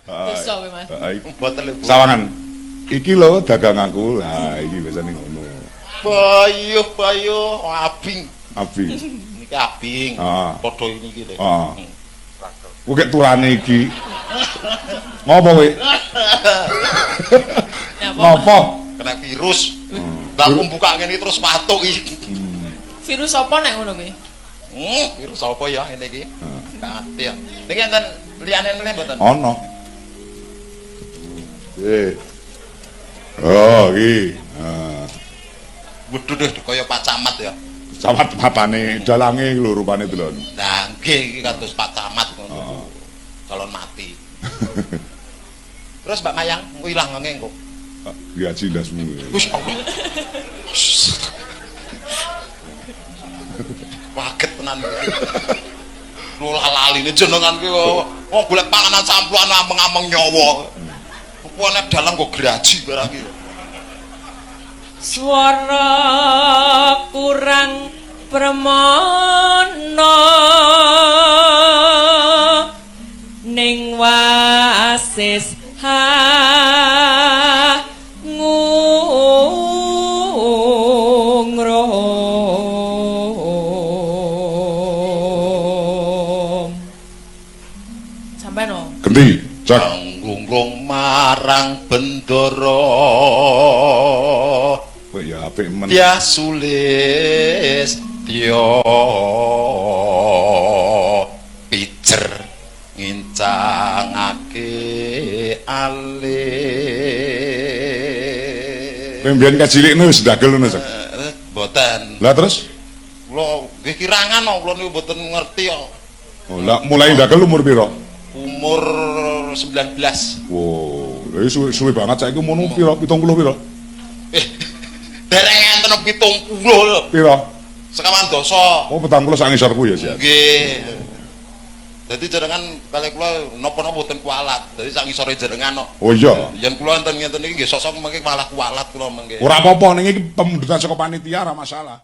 Dosa kowe, Mas. Mboten lho. Sawangan. Iki lho daganganku. Lah iki biasane ngono. Bayu abing. Abi. Niki abing. Padha ini iki lho. Heeh. Ku kek turane iki. Ngopo kowe? Ngopo? Kena virus. Lah buka ngene terus patuk iki. Virus apa nek ngono kuwi? Virus apa ya ngene iki? Kate ya. Niki enten liyane mboten? Ono. Oh, iki. Waduh deh kaya Pak Camat ya. Camat matane dalange lho rupane delon. Lah nggih iki kados Pak Camat ngono. Calon mati. Terus Mbak Mayang engko ilang ngene engko. Gaji ndasmu. Wis Allah. Waget tenan. Lho laline jenengan ki wong golek panganan sampluan ameng-ameng nyawa. Rupane dalang kok graji barang iki. Swara kurang permana ning wasis ngungrom sampai no Genti, cak. Nglunglung marang bendara Kok ya apik men. Tia sulis tio pijer ngincangake alih. Kowe mbiyen kacilikne wis ndagel ngono, Cak. Mboten. Lah terus? Kula nggih kirangan kok kula niku mboten ngerti kok. Oh, lah mulai ndagel umur piro? Umur 19. Wow, suwe banget saiki umurmu piro? 70 piro? Dereng enten 70 lho. Piro? Sekawan dosa. Oh, 40 sak ngisorku ya, Siap. Nggih. Dadi jenengan kali kula napa-napa boten kualat. Dadi sak ngisore jenengan kok. Oh iya. Yen kula enten ngenten iki nggih sosok mengke malah kualat kula mengke. Ora apa-apa ning iki pemundutan saka panitia ora masalah.